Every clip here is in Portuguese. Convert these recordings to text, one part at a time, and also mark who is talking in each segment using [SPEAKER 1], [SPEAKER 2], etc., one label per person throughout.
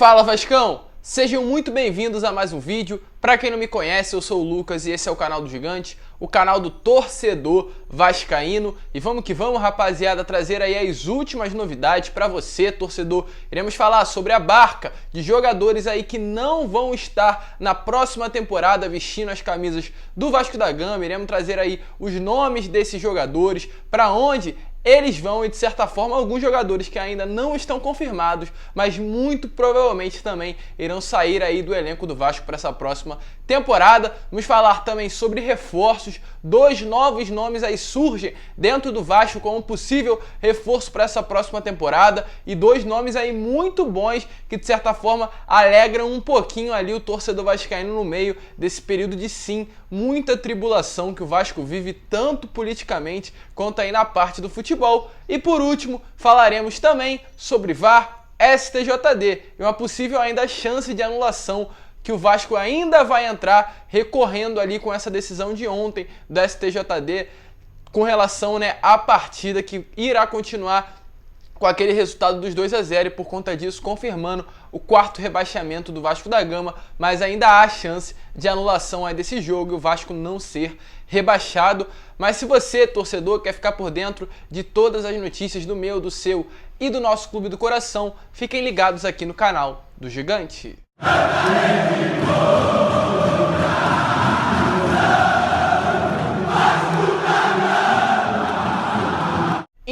[SPEAKER 1] Fala Vascão! Sejam muito bem-vindos a mais um vídeo. Para quem não me conhece, eu sou o Lucas e esse é o canal do Gigante, o canal do torcedor vascaíno. E vamos que vamos, rapaziada, trazer aí as últimas novidades para você, torcedor. Iremos falar sobre a barca de jogadores aí que não vão estar na próxima temporada vestindo as camisas do Vasco da Gama. Iremos trazer aí os nomes desses jogadores, para onde eles vão e, de certa forma, alguns jogadores que ainda não estão confirmados, mas muito provavelmente também irão sair aí do elenco do Vasco para essa próxima temporada. Vamos falar também sobre reforços. Dois novos nomes aí surgem dentro do Vasco como possível reforço para essa próxima temporada e dois nomes aí muito bons que, de certa forma, alegram um pouquinho ali o torcedor vascaíno no meio desse período de, sim, muita tribulação que o Vasco vive tanto politicamente quanto aí na parte do futebol. E por último, falaremos também sobre VAR, STJD e uma possível ainda chance de anulação que o Vasco ainda vai entrar recorrendo ali com essa decisão de ontem do STJD com relação, à partida que irá continuar com aquele resultado dos 2-0 e por conta disso confirmando o quarto rebaixamento do Vasco da Gama, mas ainda há chance de anulação aí desse jogo e o Vasco não ser rebaixado. Mas se você, torcedor, quer ficar por dentro de todas as notícias do meu, do seu e do nosso clube do coração, fiquem ligados aqui no canal do Gigante.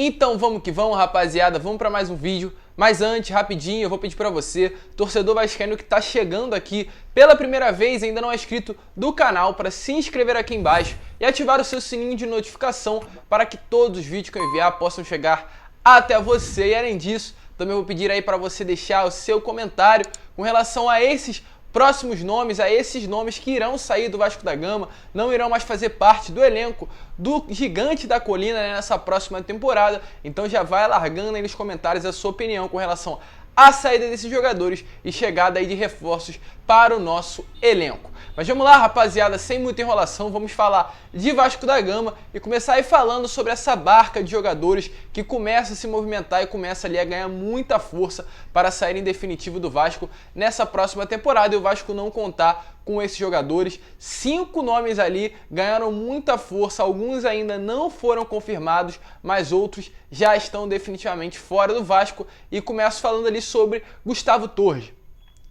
[SPEAKER 1] Então vamos que vamos, rapaziada, vamos para mais um vídeo. Mas antes, rapidinho, eu vou pedir para você, torcedor vascaíno que está chegando aqui pela primeira vez, ainda não é inscrito do canal, para se inscrever aqui embaixo e ativar o seu sininho de notificação para que todos os vídeos que eu enviar possam chegar até você. E além disso, também vou pedir aí para você deixar o seu comentário com relação a esses próximos nomes, a esses nomes que irão sair do Vasco da Gama, não irão mais fazer parte do elenco do Gigante da Colina nessa próxima temporada. Então já vai largando aí nos comentários a sua opinião com relação à saída desses jogadores e chegada aí de reforços para o nosso elenco. Mas vamos lá, rapaziada, sem muita enrolação, vamos falar de Vasco da Gama e começar aí falando sobre essa barca de jogadores que começa a se movimentar e começa ali a ganhar muita força para sair em definitivo do Vasco nessa próxima temporada e o Vasco não contar com esses jogadores. 5 nomes ali ganharam muita força, alguns ainda não foram confirmados, mas outros já estão definitivamente fora do Vasco. E começo falando ali sobre Gustavo Torres.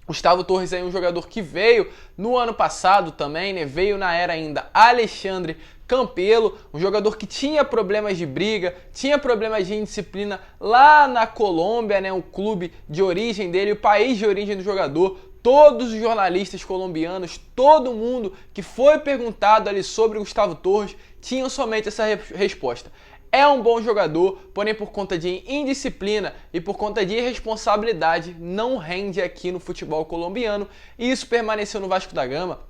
[SPEAKER 1] Gustavo Torres é um jogador que veio no ano passado também, veio na era ainda Alexandre Campelo, um jogador que tinha problemas de briga, tinha problemas de indisciplina lá na Colômbia, o clube de origem dele, o país de origem do jogador. Todos os jornalistas colombianos, todo mundo que foi perguntado ali sobre Gustavo Torres, tinham somente essa resposta. É um bom jogador, porém por conta de indisciplina e por conta de irresponsabilidade não rende aqui no futebol colombiano e isso permaneceu no Vasco da Gama.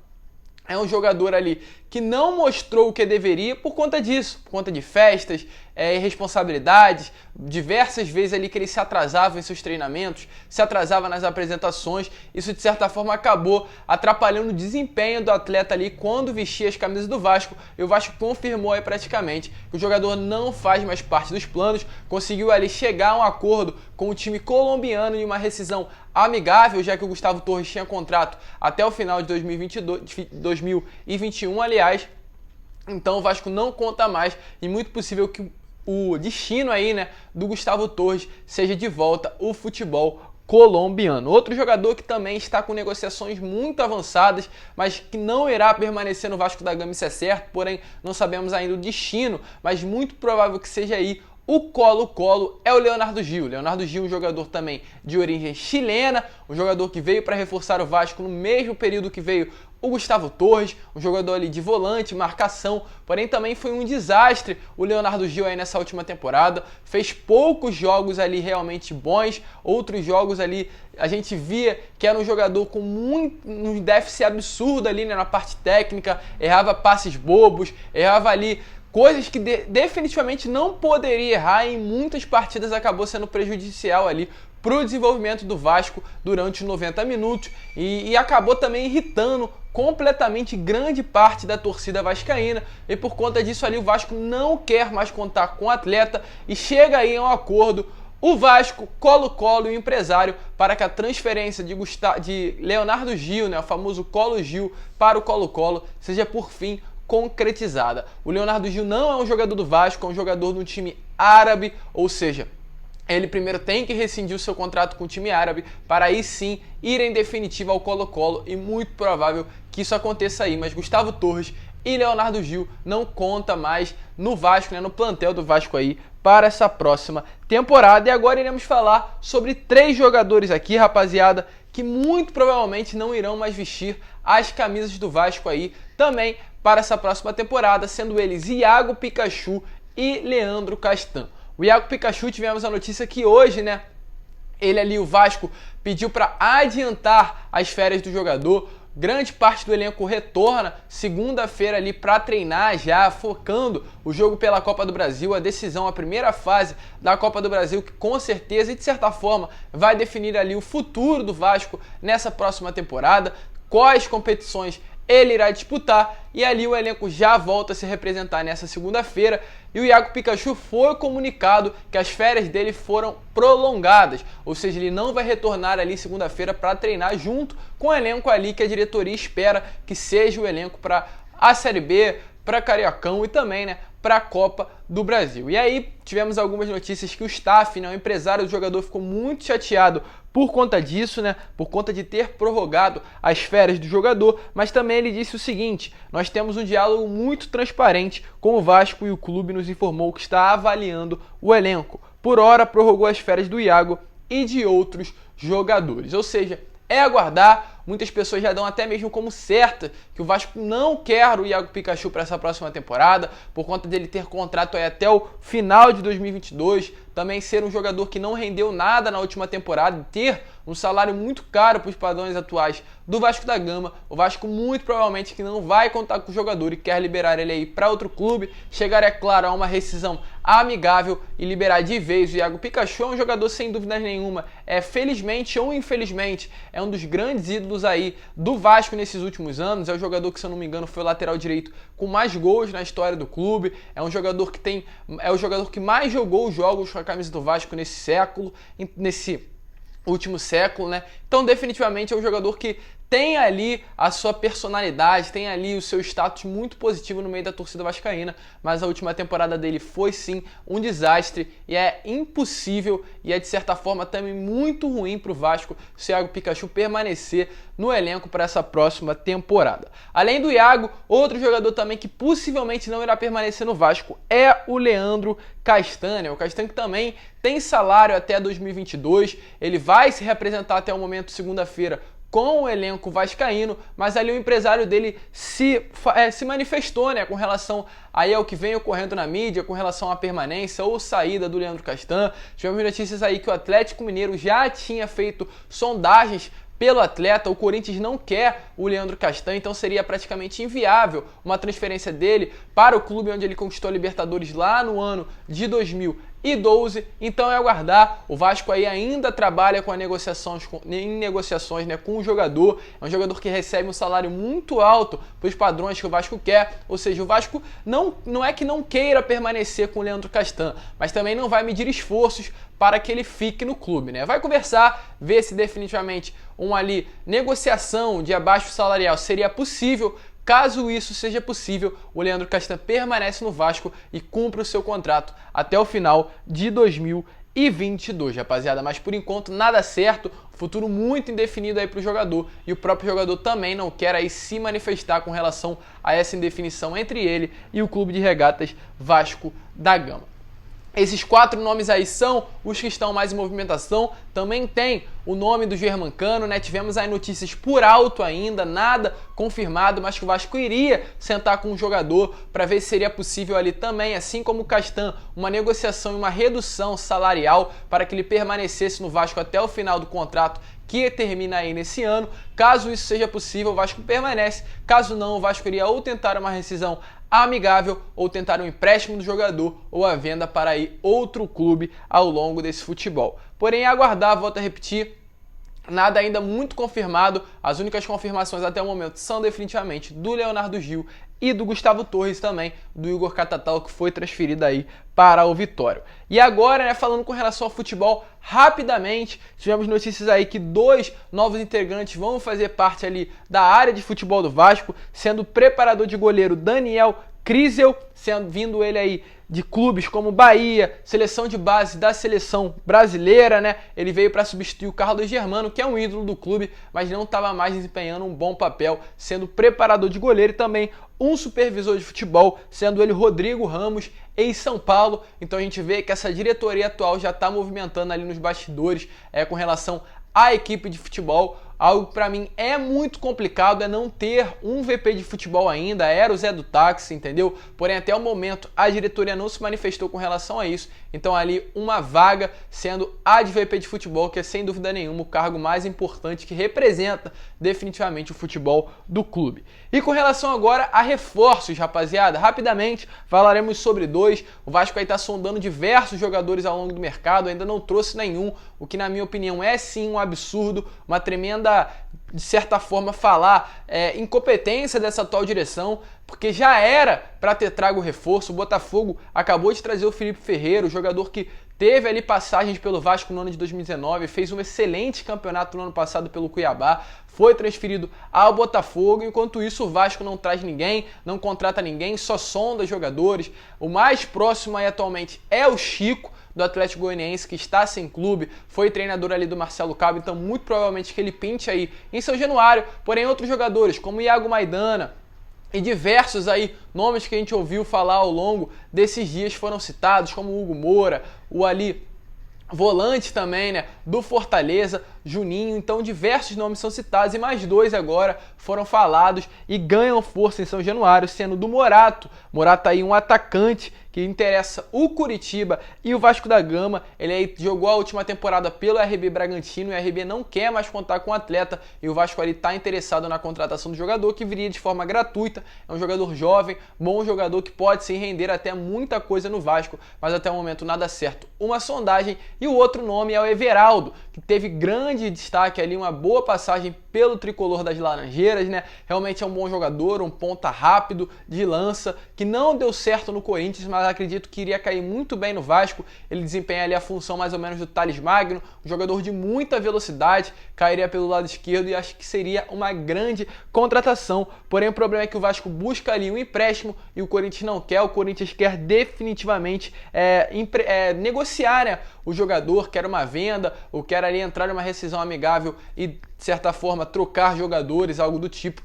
[SPEAKER 1] É um jogador ali que não mostrou o que deveria por conta disso, por conta de festas, irresponsabilidades, diversas vezes ali que ele se atrasava em seus treinamentos, se atrasava nas apresentações. Isso de certa forma acabou atrapalhando o desempenho do atleta ali quando vestia as camisas do Vasco. E o Vasco confirmou aí praticamente que o jogador não faz mais parte dos planos, conseguiu ali chegar a um acordo com o time colombiano em uma rescisão amigável, já que o Gustavo Torres tinha contrato até o final de 2021, aliás. Então o Vasco não conta mais e muito possível que o destino aí, do Gustavo Torres seja de volta o futebol colombiano. Outro jogador que também está com negociações muito avançadas, mas que não irá permanecer no Vasco da Gama, isso é certo, porém não sabemos ainda o destino, mas muito provável que seja aí o Colo-Colo, é o Leonardo Gil. Leonardo Gil, um jogador também de origem chilena, um jogador que veio para reforçar o Vasco no mesmo período que veio o Gustavo Torres, um jogador ali de volante, marcação, porém também foi um desastre o Leonardo Gil aí nessa última temporada, fez poucos jogos ali realmente bons, outros jogos ali a gente via que era um jogador com um déficit absurdo ali, na parte técnica, errava passes bobos, errava ali coisas que definitivamente não poderia errar e em muitas partidas acabou sendo prejudicial ali para o desenvolvimento do Vasco durante os 90 minutos e acabou também irritando completamente grande parte da torcida vascaína e por conta disso ali o Vasco não quer mais contar com o atleta e chega aí a um acordo o Vasco, Colo-Colo e o empresário para que a transferência de Leonardo Gil, né, o famoso Colo Gil, para o Colo-Colo seja por fim concretizada. O Leonardo Gil não é um jogador do Vasco, é um jogador de um time árabe, ou seja, ele primeiro tem que rescindir o seu contrato com o time árabe para aí sim ir em definitiva ao Colo-Colo e muito provável que isso aconteça aí, mas Gustavo Torres e Leonardo Gil não conta mais no Vasco, né, no plantel do Vasco aí para essa próxima temporada. E agora iremos falar sobre 3 jogadores aqui, rapaziada, que muito provavelmente não irão mais vestir as camisas do Vasco aí também para essa próxima temporada, sendo eles Iago Pikachu e Leandro Castan. O Iago Pikachu, tivemos a notícia que hoje, né, ele ali, o Vasco, pediu para adiantar as férias do jogador. Grande parte do elenco retorna segunda-feira ali para treinar já, focando o jogo pela Copa do Brasil, a decisão, a primeira fase da Copa do Brasil, que com certeza e de certa forma vai definir ali o futuro do Vasco nessa próxima temporada, quais competições ele irá disputar, e ali o elenco já volta a se representar nessa segunda-feira. E o Iago Pikachu foi comunicado que as férias dele foram prolongadas, ou seja, ele não vai retornar ali segunda-feira para treinar junto com o elenco ali que a diretoria espera que seja o elenco para a Série B, para Cariocão e também, né, para a Copa do Brasil. E aí tivemos algumas notícias que o staff, né, o empresário do jogador, ficou muito chateado por conta disso, né, por conta de ter prorrogado as férias do jogador, mas também ele disse o seguinte: nós temos um diálogo muito transparente com o Vasco e o clube nos informou que está avaliando o elenco. Por hora prorrogou as férias do Iago e de outros jogadores. Ou seja, é aguardar. Muitas pessoas já dão até mesmo como certa que o Vasco não quer o Iago Pikachu para essa próxima temporada, por conta dele ter contrato aí até o final de 2022, também ser um jogador que não rendeu nada na última temporada, ter um salário muito caro para os padrões atuais do Vasco da Gama. O Vasco muito provavelmente que não vai contar com o jogador e quer liberar ele aí para outro clube, chegar, é claro, a uma rescisão amigável e liberar de vez o Iago Pikachu. É um jogador sem dúvida nenhuma, felizmente ou infelizmente, é um dos grandes ídolos aí do Vasco nesses últimos anos. É o jogador que, se eu não me engano, foi o lateral direito com mais gols na história do clube. É um jogador que é o jogador que mais jogou jogos com a camisa do Vasco nesse século, nesse último século, né? Então, definitivamente é um jogador que tem ali a sua personalidade, tem ali o seu status muito positivo no meio da torcida vascaína, mas a última temporada dele foi sim um desastre e é impossível e é de certa forma também muito ruim para o Vasco se o Iago Pikachu permanecer no elenco para essa próxima temporada. Além do Iago, outro jogador também que possivelmente não irá permanecer no Vasco é o Leandro Castan. O Castan que também tem salário até 2022, ele vai se representar até o momento segunda-feira com o elenco vascaíno, mas ali o empresário dele se manifestou, né, com relação aí ao que vem ocorrendo na mídia, com relação à permanência ou saída do Leandro Castan. Tivemos notícias aí que o Atlético Mineiro já tinha feito sondagens pelo atleta. O Corinthians não quer o Leandro Castan, então seria praticamente inviável uma transferência dele para o clube onde ele conquistou a Libertadores lá no ano de 2012. Então é aguardar. O Vasco aí ainda trabalha com em negociações, né, com o jogador. É um jogador que recebe um salário muito alto para os padrões que o Vasco quer. Ou seja, o Vasco não é que não queira permanecer com o Leandro Castan, mas também não vai medir esforços para que ele fique no clube, né? Vai conversar, ver se definitivamente uma ali negociação de abaixo salarial seria possível. Caso isso seja possível, o Leandro Castan permanece no Vasco e cumpre o seu contrato até o final de 2022, rapaziada. Mas por enquanto nada certo, futuro muito indefinido aí para o jogador, e o próprio jogador também não quer aí se manifestar com relação a essa indefinição entre ele e o Clube de Regatas Vasco da Gama. Esses 4 nomes aí são os que estão mais em movimentação. Também tem o nome do Germancano, né? Tivemos aí notícias por alto ainda, nada confirmado, mas que o Vasco iria sentar com o jogador para ver se seria possível ali também, assim como o Castan, uma negociação e uma redução salarial para que ele permanecesse no Vasco até o final do contrato, que termina aí nesse ano. Caso isso seja possível, o Vasco permanece. Caso não, o Vasco iria ou tentar uma rescisão amigável ou tentar um empréstimo do jogador ou a venda para aí outro clube ao longo desse futebol. Porém, aguardar, volto a repetir, Nada ainda muito confirmado, as únicas confirmações até o momento são definitivamente do Leonardo Gil e do Gustavo Torres também, do Igor Catatal, que foi transferido aí para o Vitória. E agora, né, falando com relação ao futebol, rapidamente, tivemos notícias aí que 2 novos integrantes vão fazer parte ali da área de futebol do Vasco, sendo o preparador de goleiro Daniel Crisel, vindo ele aí de clubes como Bahia, seleção de base da seleção brasileira, né? Ele veio para substituir o Carlos Germano, que é um ídolo do clube, mas não estava mais desempenhando um bom papel, sendo preparador de goleiro e também um supervisor de futebol, sendo ele Rodrigo Ramos, em São Paulo. Então a gente vê que essa diretoria atual já está movimentando ali nos bastidores com relação à equipe de futebol. Algo que para mim é muito complicado é não ter um VP de futebol ainda, era o Zé do Táxi, entendeu? Porém, até o momento, a diretoria não se manifestou com relação a isso. Então, ali, uma vaga sendo a de VP de futebol, que é sem dúvida nenhuma o cargo mais importante que representa definitivamente o futebol do clube. E com relação agora a reforços, rapaziada, rapidamente falaremos sobre 2. O Vasco aí está sondando diversos jogadores ao longo do mercado, ainda não trouxe nenhum, o que na minha opinião é sim um absurdo, uma tremenda, de certa forma, falar incompetência dessa atual direção, porque já era para ter trago o reforço. O Botafogo acabou de trazer o Felipe Ferreira, o jogador que teve ali passagens pelo Vasco no ano de 2019, fez um excelente campeonato no ano passado pelo Cuiabá, foi transferido ao Botafogo. Enquanto isso, o Vasco não traz ninguém, não contrata ninguém, só sonda jogadores. O mais próximo aí atualmente é o Chico, do Atlético Goianiense, que está sem clube, foi treinador ali do Marcelo Cabo, então muito provavelmente que ele pinte aí em São Januário. Porém, outros jogadores como Iago Maidana e diversos aí nomes que a gente ouviu falar ao longo desses dias foram citados, como o Hugo Moura, o ali volante também, né, do Fortaleza, Juninho. Então diversos nomes são citados e mais 2 agora foram falados e ganham força em São Januário, sendo do Morato. Morato aí um atacante que interessa o Curitiba e o Vasco da Gama. Ele aí jogou a última temporada pelo RB Bragantino e o RB não quer mais contar com o atleta, e o Vasco ali está interessado na contratação do jogador, que viria de forma gratuita. É um jogador jovem, bom jogador, que pode se render até muita coisa no Vasco, mas até o momento nada certo. Uma sondagem. E o outro nome é o Everaldo, que teve grande destaque ali, uma boa passagem pelo tricolor das Laranjeiras, né? Realmente é um bom jogador, um ponta rápido, de lança, que não deu certo no Corinthians, mas acredito que iria cair muito bem no Vasco. Ele desempenha ali a função mais ou menos do Thales Magno, um jogador de muita velocidade, cairia pelo lado esquerdo e acho que seria uma grande contratação. Porém, o problema é que o Vasco busca ali um empréstimo e o Corinthians não quer. O Corinthians quer definitivamente negociar, né, o jogador, quer uma venda ou quer ali entrar numa rescisão amigável e, de certa forma, trocar jogadores, algo do tipo.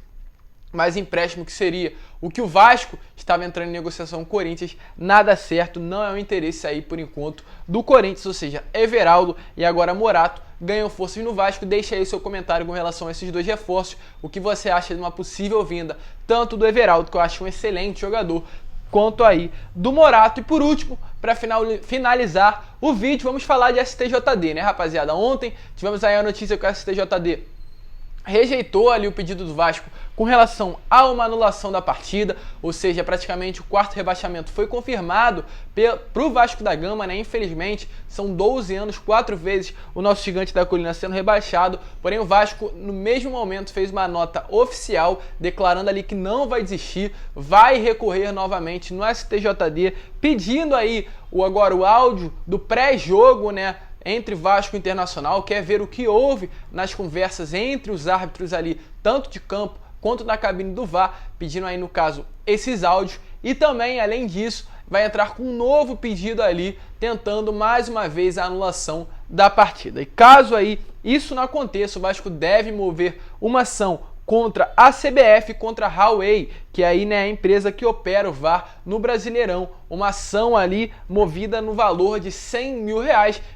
[SPEAKER 1] Mas empréstimo, que seria o que o Vasco estava entrando em negociação com o Corinthians, nada certo, não é o interesse aí por enquanto do Corinthians, ou seja, Everaldo e agora Morato ganham forças no Vasco. Deixa aí seu comentário com relação a esses 2 reforços, o que você acha de uma possível vinda, tanto do Everaldo, que eu acho um excelente jogador, quanto aí do Morato. E por último, para finalizar o vídeo, vamos falar de STJD, né, rapaziada? Ontem tivemos aí a notícia que o STJD rejeitou ali o pedido do Vasco com relação a uma anulação da partida, ou seja, praticamente o 4º rebaixamento foi confirmado para o Vasco da Gama, né? Infelizmente, são 12 anos, 4 vezes o nosso gigante da colina sendo rebaixado. Porém, o Vasco, no mesmo momento, fez uma nota oficial declarando ali que não vai desistir, vai recorrer novamente no STJD, pedindo aí agora o áudio do pré-jogo, né, entre Vasco e Internacional, quer ver o que houve nas conversas entre os árbitros ali, tanto de campo quanto na cabine do VAR, pedindo aí, no caso, esses áudios. E também, além disso, vai entrar com um novo pedido ali, tentando mais uma vez a anulação da partida. E caso aí isso não aconteça, o Vasco deve mover uma ação contra a CBF, contra a Huawei, que aí, né, é a empresa que opera o VAR no Brasileirão. Uma ação ali movida no valor de R$100 mil,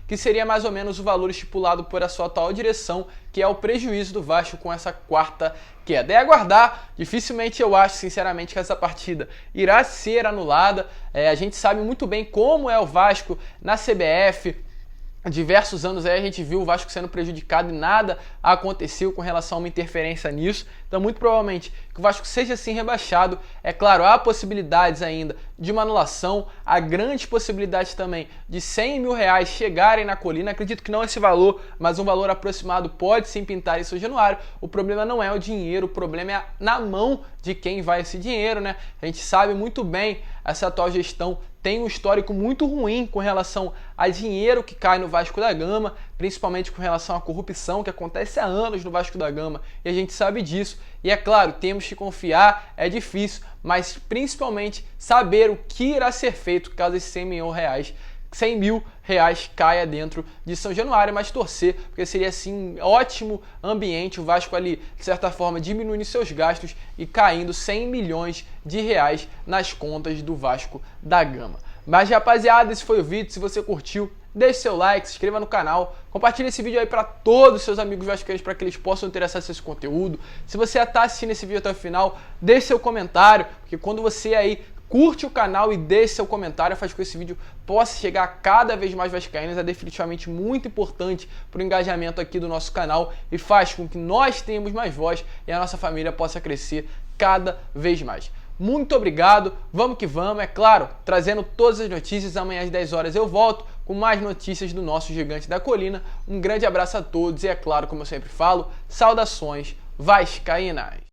[SPEAKER 1] que seria mais ou menos o valor estipulado por a sua atual direção, que é o prejuízo do Vasco com essa 4ª queda. É aguardar, dificilmente eu acho, sinceramente, que essa partida irá ser anulada. A gente sabe muito bem como é o Vasco na CBF. Há diversos anos aí a gente viu o Vasco sendo prejudicado e nada aconteceu com relação a uma interferência nisso. Então, muito provavelmente que o Vasco seja assim rebaixado. É claro, há possibilidades ainda de uma anulação, há grande possibilidade também de 100 mil reais chegarem na Colina. Acredito que não esse valor, mas um valor aproximado pode sim pintar em São Januário. O problema não é o dinheiro, o problema é na mão de quem vai esse dinheiro, né? A gente sabe muito bem, essa atual gestão tem um histórico muito ruim com relação a dinheiro que cai no Vasco da Gama, principalmente com relação à corrupção que acontece há anos no Vasco da Gama, e a gente sabe disso. E é claro, temos que confiar, é difícil, mas principalmente saber o que irá ser feito caso esses 100 mil reais caia dentro de São Januário, mas torcer, porque seria assim um ótimo ambiente, o Vasco ali, de certa forma, diminuindo seus gastos e caindo 100 milhões de reais nas contas do Vasco da Gama. Mas rapaziada, esse foi o vídeo. Se você curtiu, deixe seu like, se inscreva no canal, compartilhe esse vídeo aí para todos os seus amigos vascaínos para que eles possam ter acesso a esse conteúdo. Se você está assistindo esse vídeo até o final, deixe seu comentário, porque quando você aí curte o canal e deixe seu comentário, faz com que esse vídeo possa chegar a cada vez mais vascaínos. É definitivamente muito importante para o engajamento aqui do nosso canal e faz com que nós tenhamos mais voz e a nossa família possa crescer cada vez mais. Muito obrigado, vamos que vamos, é claro, trazendo todas as notícias. Amanhã às 10 horas eu volto com mais notícias do nosso Gigante da Colina. Um grande abraço a todos e, é claro, como eu sempre falo, saudações vascaínas!